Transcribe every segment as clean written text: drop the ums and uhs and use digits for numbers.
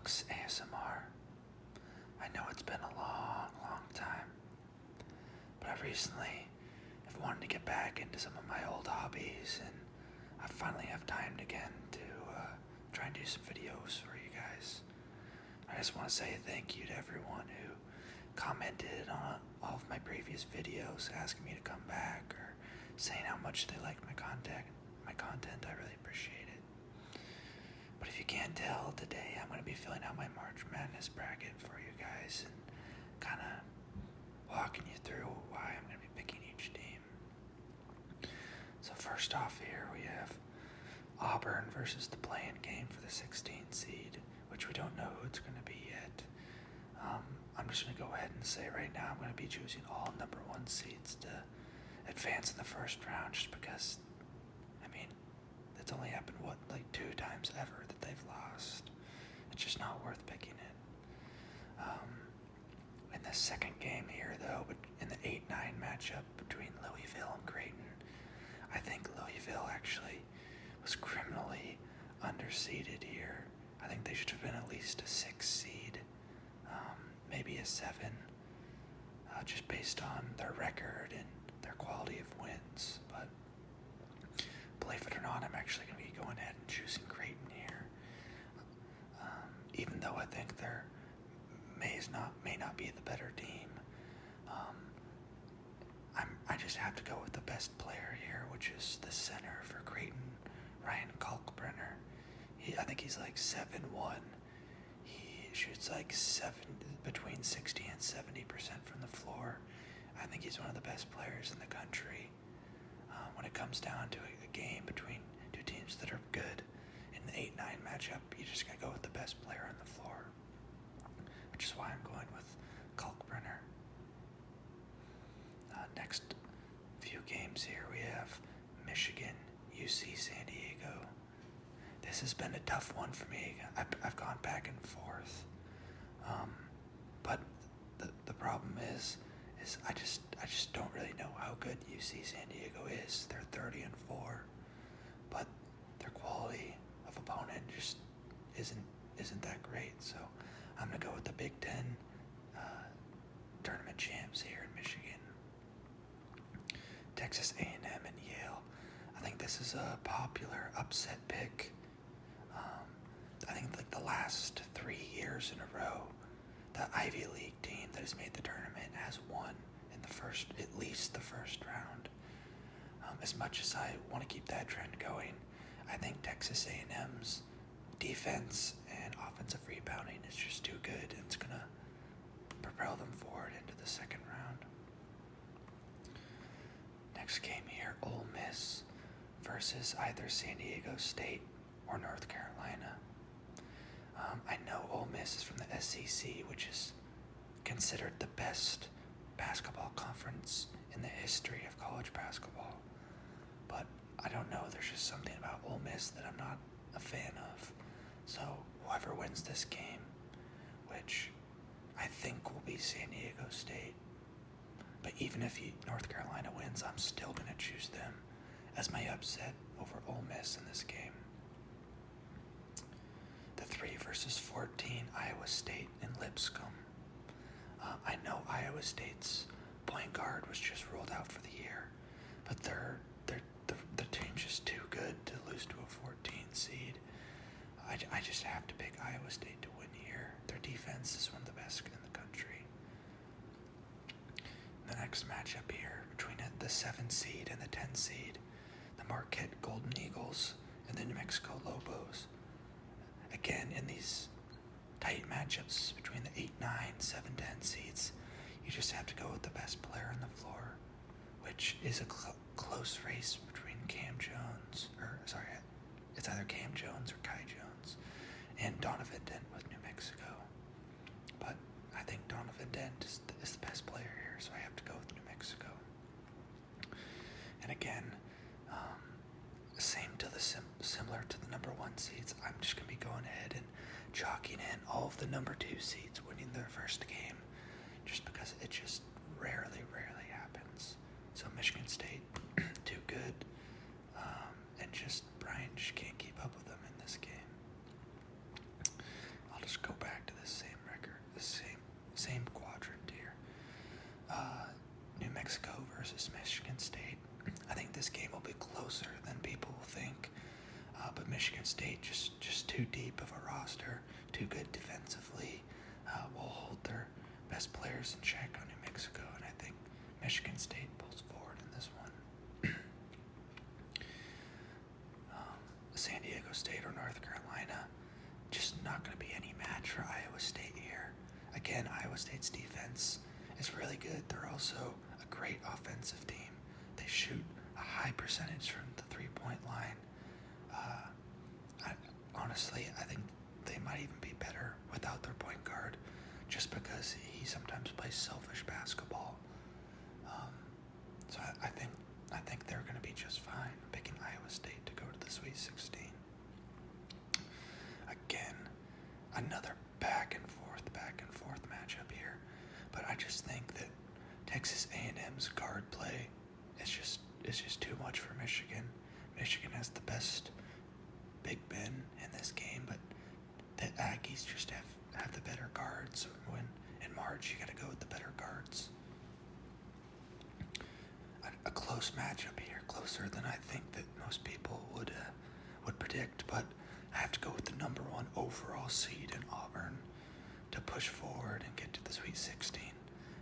Alex ASMR. I know it's been a long time, but I recently have wanted to get back into some of my old hobbies, and I finally have time again to try and do some videos for you guys. I just want to say thank you to everyone who commented on all of my previous videos asking me to come back or saying how much they liked my content. I really appreciate it. But if you can't tell, today I'm going to be filling out my March Madness bracket for you guys and kind of walking you through why I'm going to be picking each team. So first off here we have Auburn versus the play-in game for the 16th seed, which we don't know who it's going to be yet. I'm just going to go ahead and say right now I'm going to be choosing all number 1 seeds to advance in the first round, just because, I mean, it's only happened, like 2 times ever that they've lost. It's just not worth picking it. In the second game here, though, in the 8-9 matchup between Louisville and Creighton, I think Louisville actually was criminally underseeded here. I think they should have been at least a 6 seed, maybe a 7, just based on their record and their quality of wins. But believe it or not, I'm actually going to be going ahead and choosing Creighton here, even though I think they may not be the better team. I just have to go with the best player here, which is the center for Creighton, Ryan Kalkbrenner. I think he's like 7'1". He shoots like between 60 and 70% from the floor. I think he's one of the best players in the country. When it comes down to a game between 2 teams that are good in the 8-9 matchup, you just gotta go with the best player on the floor, which is why I'm going with Kalkbrenner. Next few games here we have Michigan, UC San Diego. This has been a tough one for me. I've gone back and forth, but the problem is I just don't really know how good UC San Diego is. They're 30-4, but their quality of opponent just isn't that great. So I'm gonna go with the Big Ten tournament champs here in Michigan. Texas A&M and Yale. I think this is a popular upset pick. I think like the last 3 years in a row, the Ivy League team that has made the tournament has won in at least the first round. As much as I want to keep that trend going, I think Texas A&M's defense and offensive rebounding is just too good, and it's gonna propel them forward into the second round. Next game here, Ole Miss versus either San Diego State or North Carolina. I know Ole Miss is from the SEC, which is considered the best basketball conference in the history of college basketball. But I don't know, there's just something about Ole Miss that I'm not a fan of. So whoever wins this game, which I think will be San Diego State, but even if North Carolina wins, I'm still going to choose them as my upset over Ole Miss in this game. The 3 versus 14 Iowa State in Lipscomb. I know Iowa State's point guard was just ruled out for the year, but the team's just too good to lose to a 14 seed. I just have to pick Iowa State to win here. Their defense is one of the best in the country. The next matchup here between the 7 seed and the 10 seed, the Marquette Golden Eagles and the New Mexico Lobos. Again, in these tight matchups between the 8-9, 7-10 seeds, you just have to go with the best player on the floor, which is a close race between it's either Cam Jones or Kai Jones and Donovan Dent with New Mexico. But I think Donovan Dent is the best player here, so I have to go with New Mexico. And again, similar to the number 1 seeds, I'm just going to be going ahead and chalking in all of the number 2 seeds winning their first game, just because it just rarely happens. So Michigan State, too good, and Brian just can't keep up with them in this game. I'll just go back too deep of a roster, too good defensively, will hold their best players in check on New Mexico, and I think Michigan State pulls forward in this one. San Diego State or North Carolina, just not going to be any match for Iowa State here. Again, Iowa State's defense is really good. They're also a great offensive team. They shoot a high percentage from the three-point line. Honestly, I think they might even be better without their point guard, just because he sometimes plays selfish basketball. So I think they're going to be just fine. I'm picking Iowa State to go to the Sweet 16. Again, another back and forth matchup here, but I just think that Texas A&M's guard play is just too much for Michigan. Michigan has the best big men in this game, but the Aggies just have the better guards. When in March, you got to go with the better guards. A close matchup here, closer than I think that most people would predict, but I have to go with the number 1 overall seed in Auburn to push forward and get to the Sweet 16.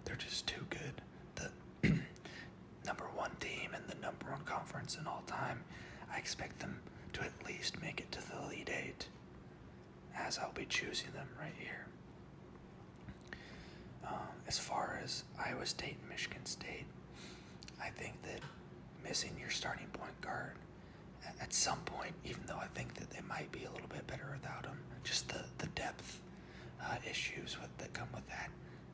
They're just too good. The number 1 team and the number 1 conference in all time. I expect them to at least make it to the Elite 8, as I'll be choosing them right here. As far as Iowa State and Michigan State, I think that missing your starting point guard at some point, even though I think that they might be a little bit better without him, just the depth issues that come with that,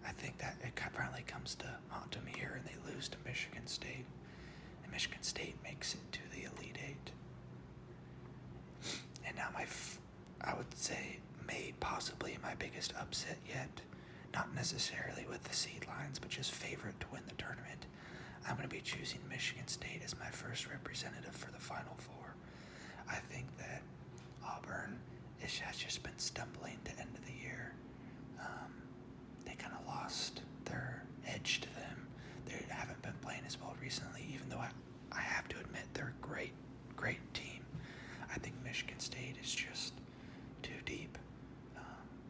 I think that it finally comes to haunt them here, and they lose to Michigan State, and Michigan State makes it to the Elite 8. And now I would say possibly my biggest upset yet, not necessarily with the seed lines, but just favorite to win the tournament. I'm going to be choosing Michigan State as my first representative for the Final Four. I think that Auburn has just been stumbling to end of the year. They kind of lost their edge to them. They haven't been playing as well recently, even though I have to admit they're a great team. I think Michigan State is just too deep,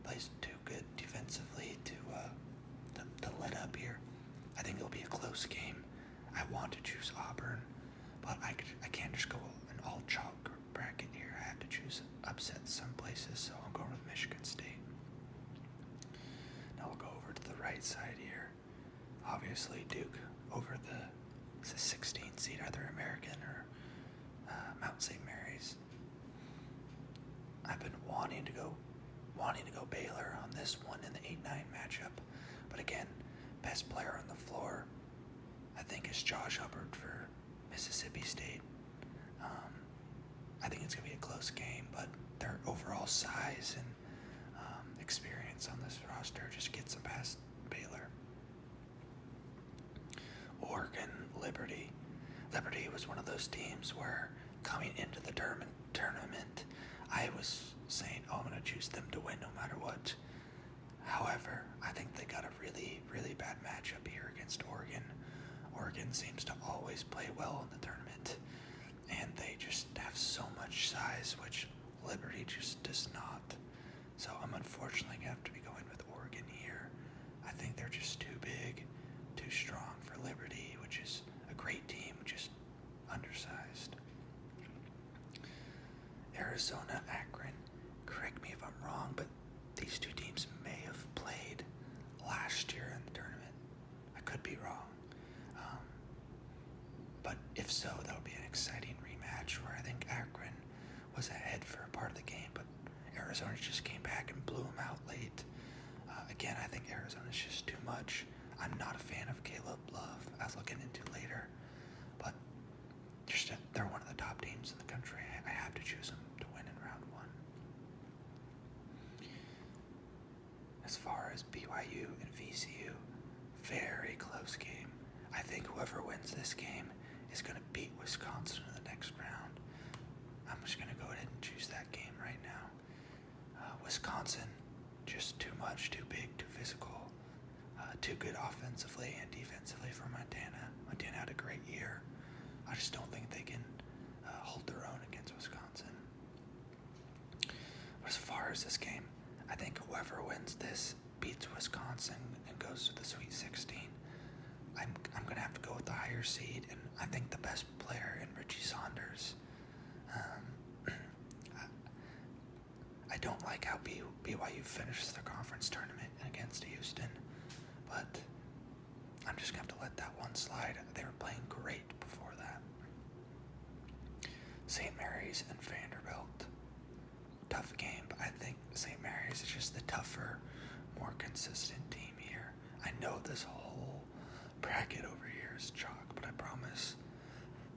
plays too good defensively to let up here. I think it'll be a close game. I want to choose Auburn, but I can't just go an all chalk bracket here. I have to choose upsets some places, so I'm going with Michigan State. Now we'll go over to the right side here. Obviously Duke over the 16th seed, either American or Mount St. Mary's. I've been wanting to go Baylor on this one in the 8-9 matchup, but again, best player on the floor I think is Josh Hubbard for Mississippi State. I think it's going to be a close game, but their overall size and experience on this roster just gets them past Baylor. Oregon, Liberty. Liberty was one of those teams where coming into the tournament, I was saying, I'm going to choose them to win no matter what. However, I think they got a really, really bad matchup here against Oregon. Oregon seems to always play well in the tournament, and they just have so much size, which Liberty just does not. So I'm unfortunately going to have to be going with Oregon here. I think they're just too big, too strong for Liberty, which is a great team, just undersized. Arizona, Akron. Correct me if I'm wrong, but these two teams may have played last year in the tournament. I could be wrong. But if so, that'll be an exciting rematch where I think Akron was ahead for a part of the game, but Arizona just came back and blew them out late. Again, I think Arizona's just too much. I'm not a fan of Caleb Love, as I'll get into later, but they're one of the top teams in the country. I have to choose them to win in round one. As far as BYU and VCU, very close game. I think whoever wins this game is going to beat Wisconsin in the next round. I'm just going to go ahead and choose that game right now. Wisconsin, just too much, too big, too physical, too good offensively and defensively for Montana. Montana had a great year. I just don't think they can hold their own against Wisconsin. far as this game, I think whoever wins this beats Wisconsin and goes to the Sweet 16. I'm gonna have to go with the higher seed, and I think the best player in Richie Saunders. I don't like how BYU finishes their conference tournament against Houston, but I'm just gonna have to let that one slide. They were playing great before that. St. Mary's and Vanderbilt. Tough game, but I think St. Mary's is just the tougher, more consistent team here. I know this whole bracket over here is chalk, but I promise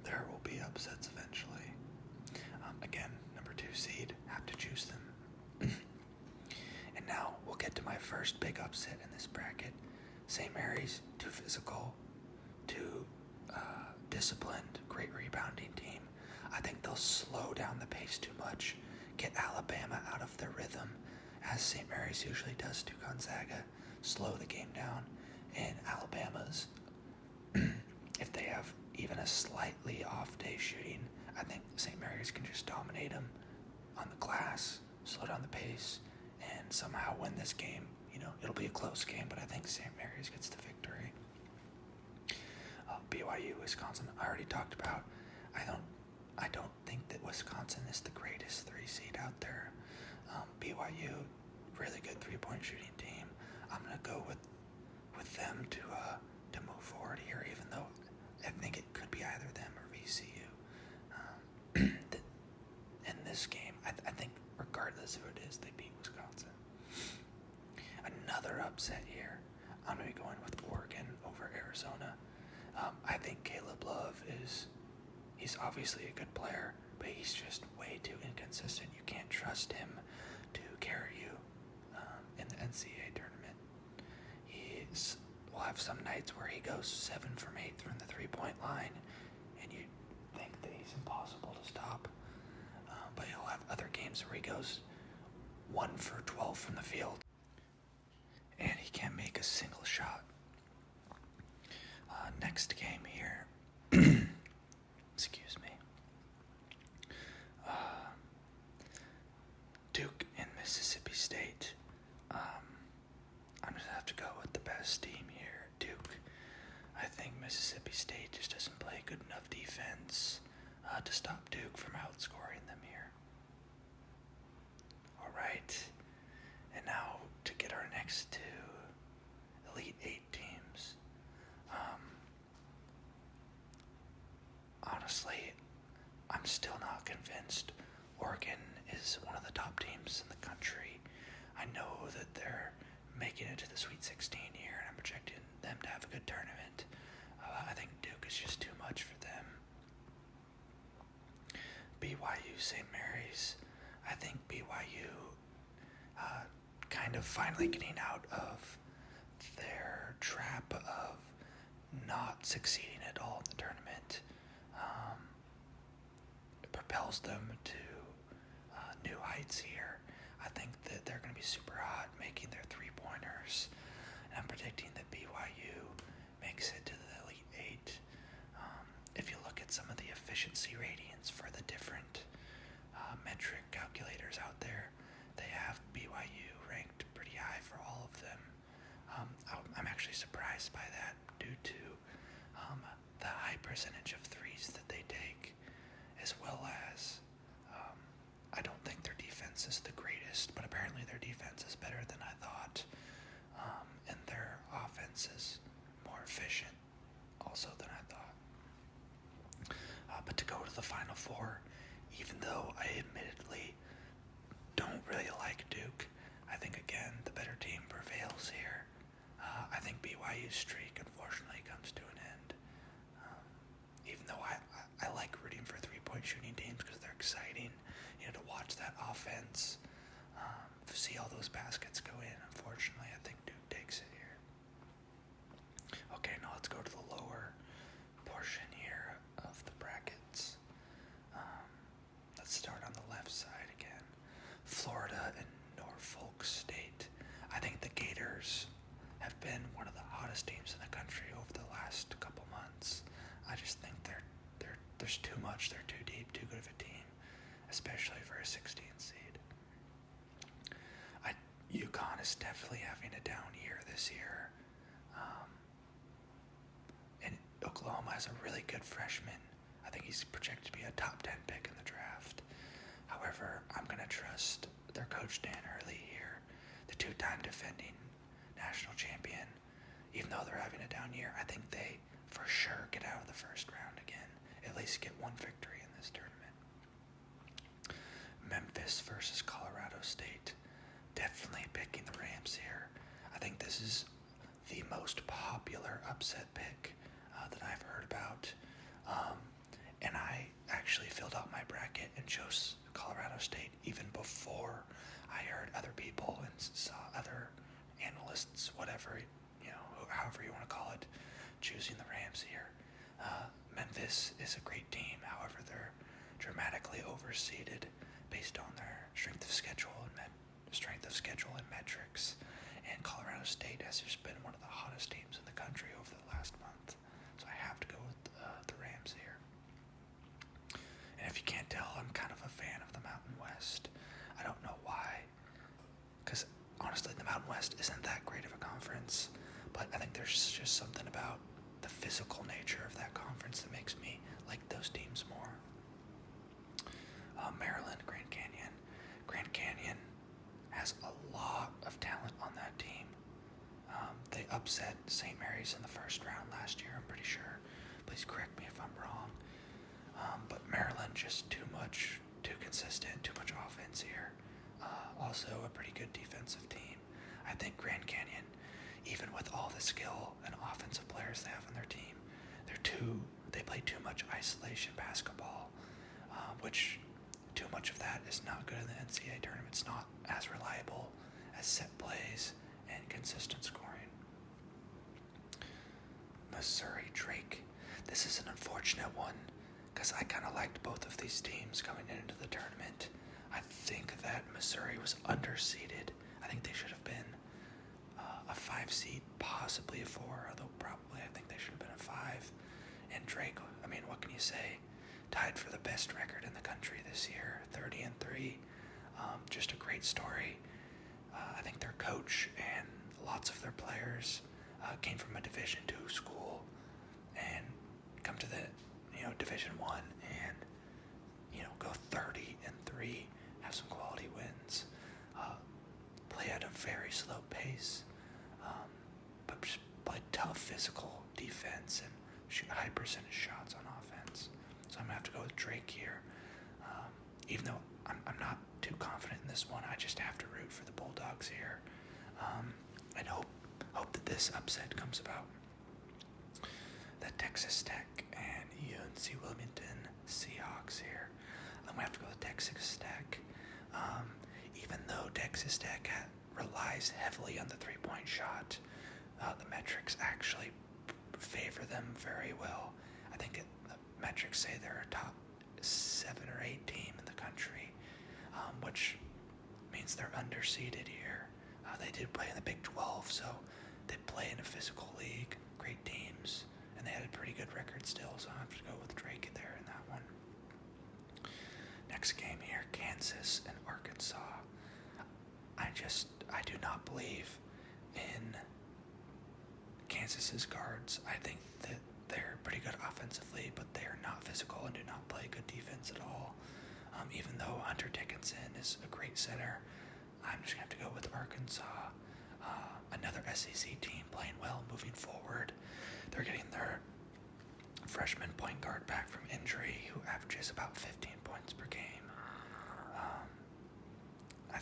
there will be upsets eventually. Again, number 2 seed, have to choose them. And now we'll get to my first big upset in this bracket. St. Mary's, too physical, too disciplined, great rebounding team. I think they'll slow down the pace too much, get Alabama out of their rhythm, as St. Mary's usually does to Gonzaga, slow the game down, and Alabama's, if they have even a slightly off day shooting, I think St. Mary's can just dominate them on the glass, slow down the pace, and somehow win this game. It'll be a close game, but I think St. Mary's gets the victory. BYU, Wisconsin, I already talked about. I don't think that Wisconsin is the greatest 3 seed out there. BYU, really good 3-point shooting team. I'm gonna go with them to move forward here, even though I think it could be either them or VCU. In this game, I think regardless who it is, they beat Wisconsin. Another upset here. I'm gonna be going with Oregon over Arizona. I think Caleb Love he's obviously a good player, but he's just way too inconsistent. You can't trust him to carry you in the NCAA tournament. Will have some nights where he goes 7 from 8 from the 3-point line, and you think that he's impossible to stop. But he'll have other games where he goes 1 for 12 from the field, and he can't make a single shot. Next game here. Excuse me. Duke and Mississippi State. I'm just have to go with the best team here, Duke. I think Mississippi State just doesn't play good enough defense to stop Duke from outscoring them here. All right, and now to get our next 2 Elite 8 teams. Honestly, I'm still not convinced Oregon is one of the top teams in the country. I know that they're making it to the Sweet 16 here, and I'm projecting them to have a good tournament. I think Duke is just too much for them. BYU, St. Mary's. I think BYU kind of finally getting out of their trap of not succeeding at all in the tournament. It propels them to new heights here. I think that they're going to be super hot making their 3-pointers, and I'm predicting that BYU makes it to the Elite 8. If you look at some of the efficiency ratings for the different metric calculators out there, they have BYU ranked pretty high for all of them. I'm actually surprised by that due to the high percentage of threes that they take, as well as I don't think their defense is the greatest, but apparently their defense is better than I thought, and their offense is more efficient also than I thought. But to go to the Final Four, even though I admittedly don't really like Duke, I think again the better team prevails here. I think BYU's streak unfortunately comes to an end. Even though I like rooting for 3-point shooting teams because they're exciting, to watch that offense, see all those baskets go in. Unfortunately, I think Duke takes it here. Okay, now let's go to the lower portion here of the brackets. Let's start on the left side again. Florida and Norfolk State. I think the Gators have been one of the hottest teams in the country over the last couple months. I just think there's too much. They're too deep, too good of a team, especially for a 16 seed. UConn is definitely having a down year this year. And Oklahoma has a really good freshman. I think he's projected to be a top 10 pick in the draft. However, I'm going to trust their coach Dan Hurley here, the two-time defending national champion. Even though they're having a down year, I think they for sure get out of the first round again, at least get one victory in this tournament. Memphis versus Colorado State. Definitely picking the Rams here. I think this is the most popular upset pick that I've heard about. And I actually filled out my bracket and chose Colorado State even before I heard other people and saw other analysts, whatever, however you want to call it, choosing the Rams here. Memphis is a great team. However, they're dramatically overseeded based on their strength of schedule and metrics. And Colorado State has just been one of the hottest teams in the country over the last month. So I have to go with the Rams here. And if you can't tell, I'm kind of a fan of the Mountain West. I don't know why, because honestly, the Mountain West isn't that great of a conference, but I think there's just something about the physical nature of that conference that makes me like those teams more. Maryland, Grand Canyon. Grand Canyon has a lot of talent on that team. They upset St. Mary's in the first round last year, I'm pretty sure. Please correct me if I'm wrong. But Maryland, just too consistent, too much offense here. Also a pretty good defensive team. I think Grand Canyon, even with all the skill and offensive players they have on their team, they play too much isolation basketball, which too much of that is not good in the NCAA tournament. It's not as reliable as set plays and consistent scoring. Missouri Drake. This is an unfortunate one because I kind of liked both of these teams coming into the tournament. I think that Missouri was underseeded. I think they should have been a 5 seed, possibly a 4, although probably I think they should have been a 5. And Drake, I mean, what can you say? Tied for the best record in the country this year, 30-3. Just a great story. I think their coach and lots of their players came from a Division II school and come to the Division I and go 30-3, have some quality wins, play at a very slow pace, but just play tough physical defense and shoot high percentage shots on offense. So I'm gonna have to go with Drake here. Even though I'm not too confident in this one, I just have to root for the Bulldogs here, and hope that this upset comes about. The Texas Tech and UNC Wilmington Seahawks here. I'm gonna have to go with Texas Tech. Even though Texas Tech relies heavily on the three-point shot, the metrics actually favor them very well. I think the metrics say they're a top 7 or 8 team in the country, which means they're underseeded here. They did play in the Big 12, so they play in a physical league, great teams, and they had a pretty good record still, so I have to go with Drake there in that one. Next game here, Kansas and Arkansas. I do not believe in Kansas's guards. I think that they're pretty good offensively, but they are not physical and do not play good defense at all. Even though Hunter Dickinson is a great center, I'm just going to have to go with Arkansas. Another SEC team playing well, moving forward. They're getting their freshman point guard back from injury, who averages about 15 points per game.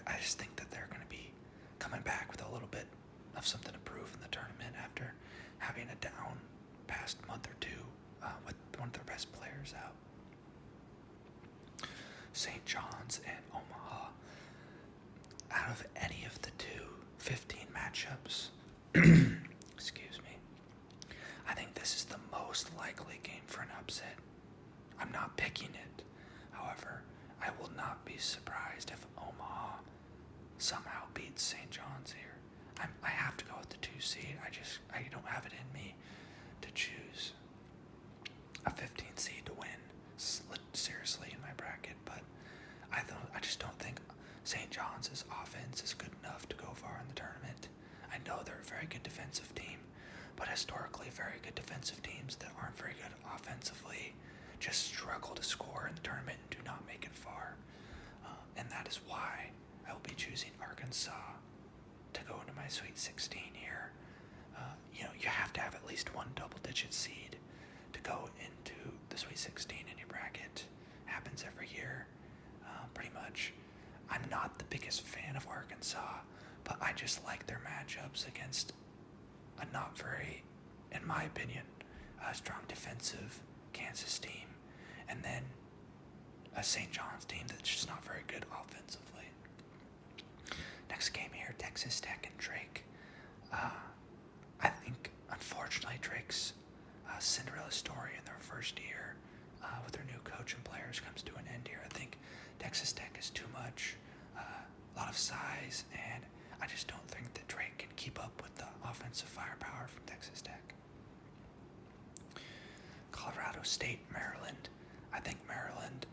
I just think that they're going to be coming back with a little bit of something to prove in the tournament after having a down past month or two with one of their best players out. St. John's and Omaha. Out of any of the 15 matchups, excuse me, I think this is the most likely game for an upset. I'm not picking it. However, I will not be surprised if Omaha somehow beats St. John's here. I have to go with the 2 seed. I don't have it in me to choose a 15 seed to win seriously in my bracket, but I just don't think St. John's offense is good enough to go far just struggle to score in the tournament and do not make it far. And that is why I will be choosing Arkansas to go into my Sweet 16 here. You have to have at least one double-digit seed to go into the Sweet 16 in your bracket. Happens every year, pretty much. I'm not the biggest fan of Arkansas, but I just like their matchups against a not very, in my opinion, strong defensive Kansas team, and then a St. John's team that's just not very good offensively. Next game here, Texas Tech and Drake. I think, unfortunately, Drake's Cinderella story in their first year with their new coach and players comes to an end here. I think Texas Tech is too much, a lot of size, and I just don't think that Drake can keep up with the offensive firepower from Texas Tech. Colorado State, Maryland. I think Maryland,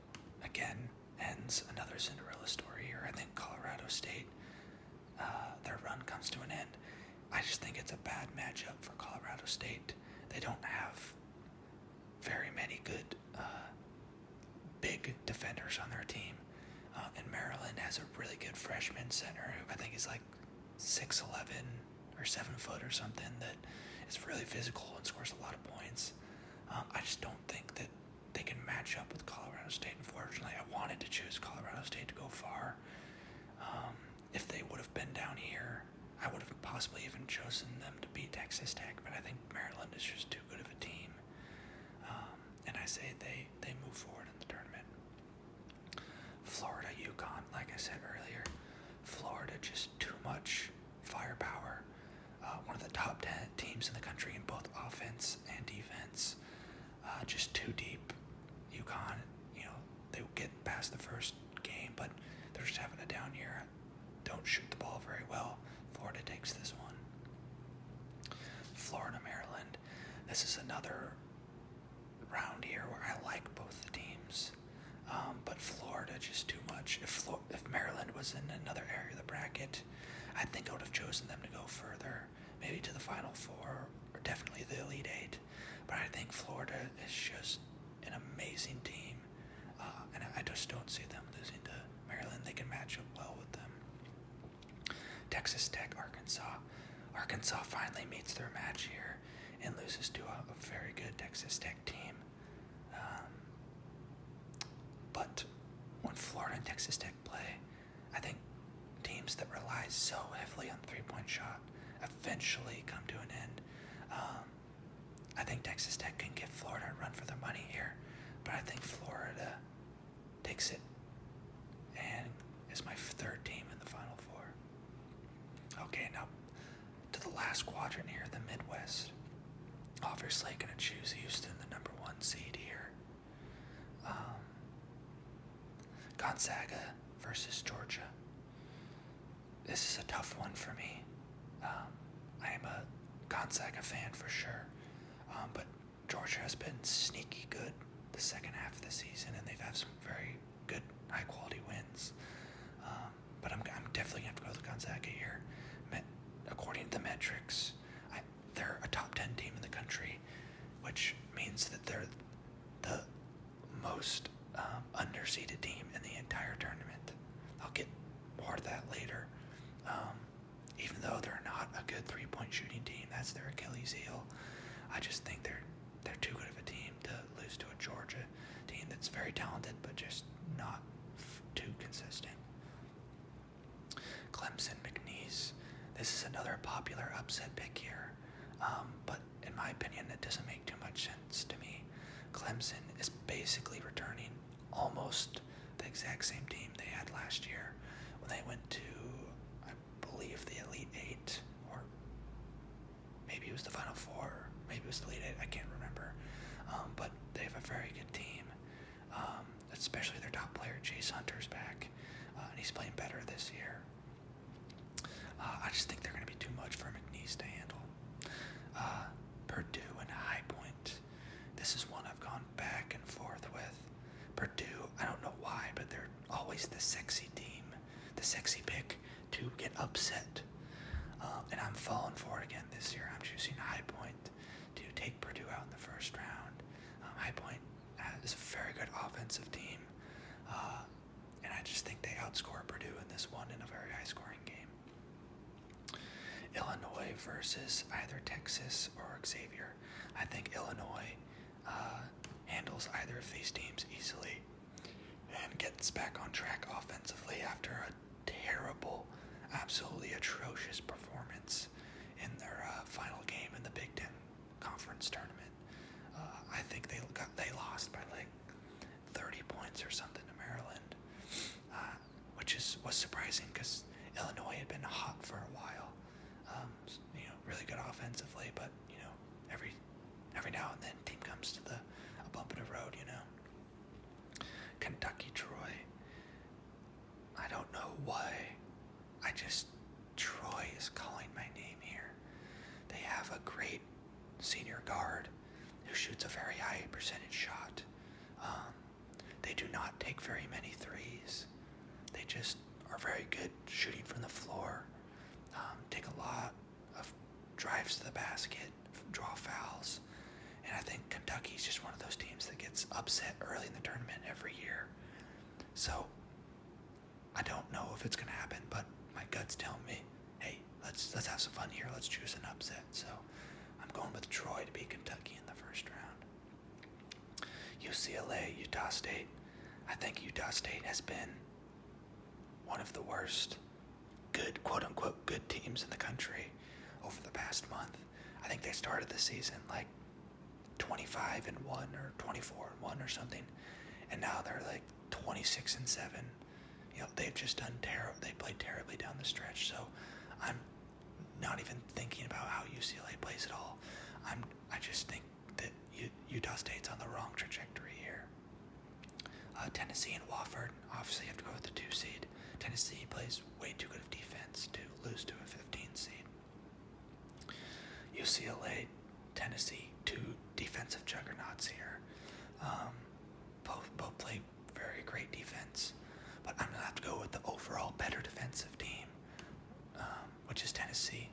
again, ends another Cinderella story here. I think Colorado State, their run comes to an end. I just think it's a bad matchup for Colorado State. They don't have very many good big defenders on their team. And Maryland has a really good freshman center who I think is like 6'11" or 7 foot or something that is really physical and scores a lot of points. I just don't think that they can match up with Colorado State, unfortunately. I wanted to choose Colorado State to go far. If they would have been down here, I would have possibly even chosen them to beat Texas Tech, but I think Maryland is just too good of a team. And I say they move forward in the tournament. Florida, UConn, like I said earlier. Florida, just too much firepower. One of the top 10 teams in the country in both offense and defense. Just too deep. UConn, they will get past the first game, but they're just having a down year. Don't shoot the ball very well. Florida takes this one. Florida, Maryland. This is another round here where I like both the teams, but Florida just too much. If Maryland was in another area of the bracket, I think I would have chosen them to go further, maybe to the Final Four or definitely the Elite Eight. But I think Florida is just an amazing team, and I just don't see them losing to Maryland. They can match up well with them. Texas Tech, Arkansas. Arkansas finally meets their match here and loses to a very good Texas Tech team. But when Florida and Texas Tech play, I think teams that rely so heavily on the three-point shot eventually come to an end. I think Texas Tech can give Florida a run for their money here, but I think Florida takes it and is my third team in the Final Four. Okay, now to the last quadrant here, the Midwest. Obviously going to choose Houston, the number 1 seed here. Gonzaga versus Georgia. This is a tough one for me. I am a Gonzaga fan for sure, but Georgia has been sneaky good the second half of the season, and they've had some very good, high-quality wins. But I'm definitely going to have to go with Gonzaga here. According to the metrics, they're a top 10 team in the country, which means that they're the most underseeded team in the entire tournament. I'll get more to that later. Even though they're not a good three-point shooting team, that's their Achilles heel. I just think they're too good of a team to lose to a Georgia team that's very talented, but just not too consistent. Clemson, McNeese. This is another popular upset pick here, but in my opinion, it doesn't make too much sense to me. Clemson is basically returning almost the exact same team they had last year when they went to, I believe, the Elite Eight, or maybe it was the Final Four, maybe it was the Elite Eight, I can't remember, but they have a very good team, especially their top player, Chase Hunter's back, and he's playing better this year. I just think they're going to be too much for McNeese to handle. Purdue and High Point. This is one I've gone back and forth with. Purdue, I don't know why, but they're always the sexy team, the sexy pick to get upset. And I'm falling for it again this year. I'm choosing High Point to take Purdue out in the first round. High Point is a very good offensive team. And I just think they outscore Purdue in this one in a very high-scoring game. Illinois versus either Texas or Xavier. I think Illinois handles either of these teams easily and gets back on track offensively after a terrible, absolutely atrocious performance in their final game in the Big Ten Conference tournament. I think they lost by like 30 points or something to Maryland, which was surprising because Illinois had been hot for a while. Really good offensively, but every now and then team comes to a bump in the road. Kentucky, Troy. I don't know why. Troy is calling my name here. They have a great senior guard who shoots a very high percentage shot. They do not take very many threes. They just are very good shooting from the floor. Take a lot of drives to the basket, draw fouls. And I think Kentucky's just one of those teams that gets upset early in the tournament every year. So I don't know if it's going to happen, but my gut's telling me, hey, let's have some fun here. Let's choose an upset. So I'm going with Troy to beat Kentucky in the first round. UCLA, Utah State. I think Utah State has been one of the worst good, quote-unquote, good teams in the country over the past month. I think they started the season like 25-1 or 24-1 or something, and now they're like 26-7. They've just done terrible. They played terribly down the stretch. So I'm not even thinking about how UCLA plays at all. I just think that Utah State's on the wrong trajectory here. Tennessee and Wofford. Obviously, you have to go with the 2 seed. Tennessee plays way too good of defense to lose to a 15 seed. UCLA, Tennessee, 2 defensive juggernauts here. Both play very great defense, but I'm gonna have to go with the overall better defensive team, which is Tennessee.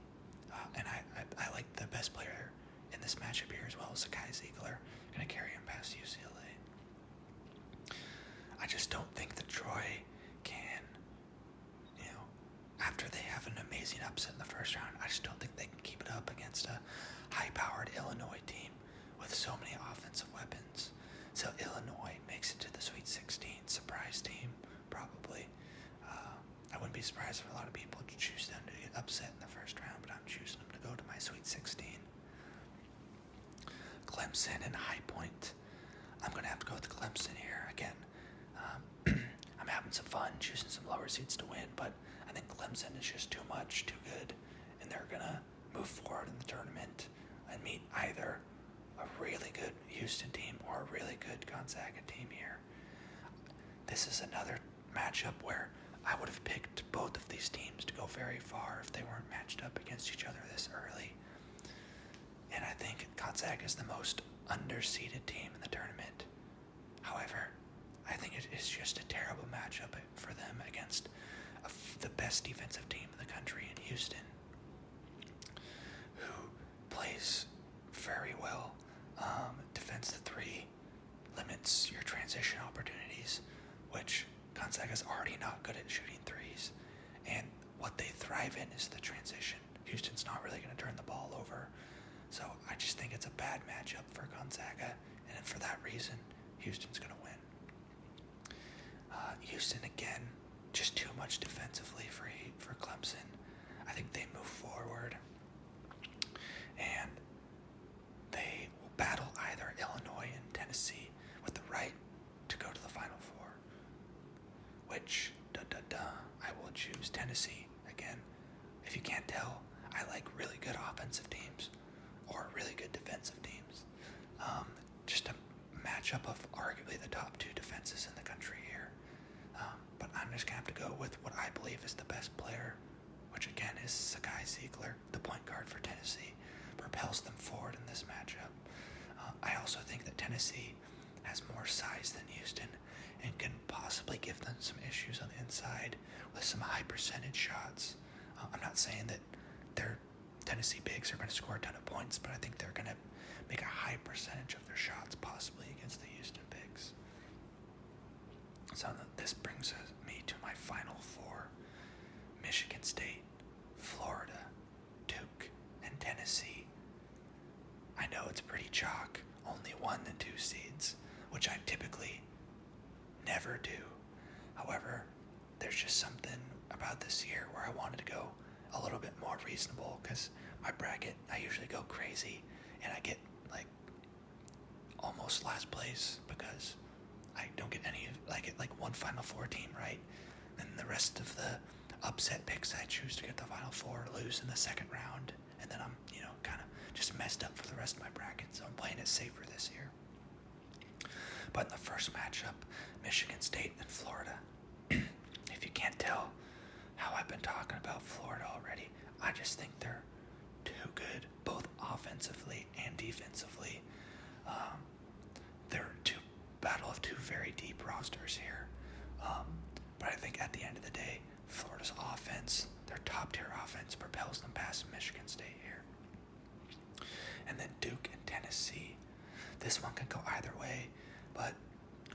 And I like the best player in this matchup here as well as Zakai Ziegler. Gonna carry him past UCLA. I just don't think that Troy can, after they have an amazing upset in the first round, I just don't think they can keep it up against a high-powered Illinois team with so many offensive weapons. So Illinois makes it to the Sweet 16, surprise team, probably. I wouldn't be surprised if a lot of people choose them to get upset in the first round, but I'm choosing them to go to my Sweet 16. Clemson and High Point. I'm going to have to go with Clemson here. Again, I'm having some fun choosing some lower seeds to win, but I think Clemson is just too much, too good, and they're going to move forward in the tournament and meet either a really good Houston team or a really good Gonzaga team here. This is another matchup where I would have picked both of these teams to go very far if they weren't matched up against each other this early. And I think Gonzaga is the most underseeded team in the tournament. However, I think it is just a terrible matchup for them against the best defensive team in the country in Houston, who plays very well. Defends the 3, limits your transition opportunities, which Gonzaga's already not good at shooting 3s. And what they thrive in is the transition. Houston's not really going to turn the ball over. So I just think it's a bad matchup for Gonzaga, and for that reason, Houston's going to win. Houston, again, just too much defensively for Clemson. I think they move forward, and they will battle either Illinois and Tennessee with the right to go to the Final Four, which, I will choose Tennessee. Again, if you can't tell, I like really good offensive teams or really good defensive teams. Just a matchup of arguably the top 2 defenses in the country here. But I'm just going to have to go with what I believe is the best player, which again is Zakai Ziegler, the point guard for Tennessee, propels them forward in this matchup. I also think that Tennessee has more size than Houston and can possibly give them some issues on the inside with some high percentage shots. I'm not saying that their Tennessee bigs are going to score a ton of points, but I think they're going to make a high percentage of their shots possibly against the Houston bigs. So this brings me to my final four: Michigan State, Florida, Duke, and Tennessee. I know it's pretty chalk, only 1 and 2 seeds, which I typically never do. However, there's just something about this year where I wanted to go a little bit more reasonable, because my bracket, I usually go crazy and I get like almost last place because I don't get any, I get like one Final Four team right, and the rest of the upset picks I choose to get the Final Four lose in the second round, and then I'm, kind of just messed up for the rest of my bracket, so I'm playing it safer this year. But in the first matchup, Michigan State and Florida. If you can't tell how I've been talking about Florida already, I just think they're too good, both offensively and defensively. They're battle of two very deep rosters here. But I think at the end of the day, Florida's offense, their top-tier offense, propels them past Michigan State here. And then Duke and Tennessee. This one can go either way, but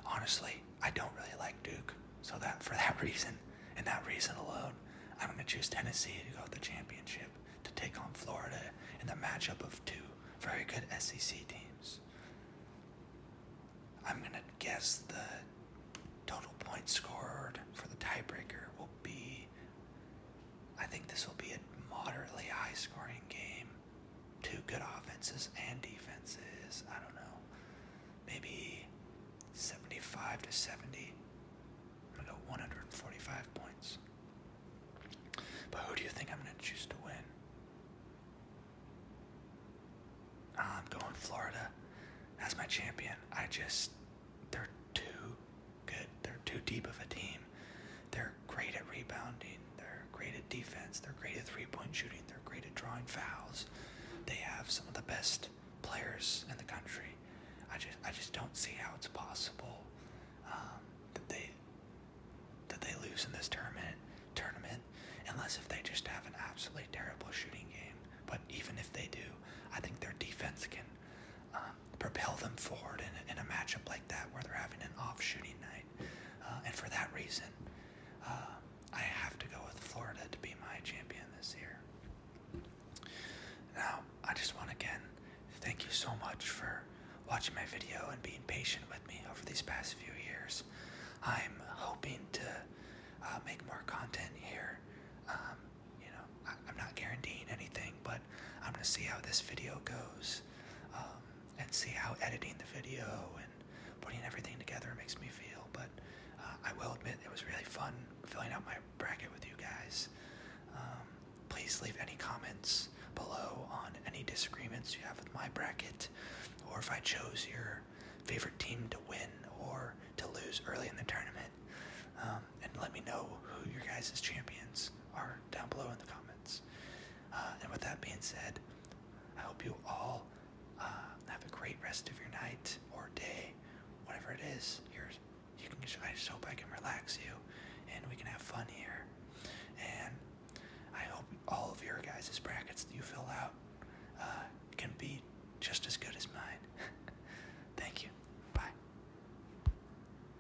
honestly, I don't really like Duke. So for that reason, and that reason alone, I'm going to choose Tennessee to go with the championship, to take on Florida in the matchup of two very good SEC teams. I'm going to guess the total points scored for the tiebreaker will be, I think this will be a moderately high-scoring game. Two good offenses and defenses. I don't know. Maybe 75 to 70. I'm going to go 145 points. But who do you think I'm going to choose to win? I'm going Florida as my champion. They're too good. They're too deep of a team. They're great at rebounding. They're great at defense. They're great at three-point shooting. They're great at drawing fouls. They have some of the best players in the country. I just don't see how it's possible that they lose in this tournament unless if they just have an absolutely terrible shooting game. But even if they do, I think their defense can propel them forward in a matchup like that where they're having an off shooting night. And for that reason, I have to go with Florida to be my champion this year. Now, I just want to again thank you so much for watching my video and being patient with me over these past few years. I'm hoping to make more content here. I'm not guaranteeing anything, but I'm going to see how this video goes, and see how editing the video and putting everything together makes me feel. But I will admit it was really fun filling out my bracket with you guys. Please leave any comments below on any disagreements you have with my bracket, or if I chose your favorite team to win or to lose early in the tournament. And let me know who your guys' champions are down below in the comments. And with that being said, I hope you all have a great rest of your night or day, whatever it is. I just hope I can relax you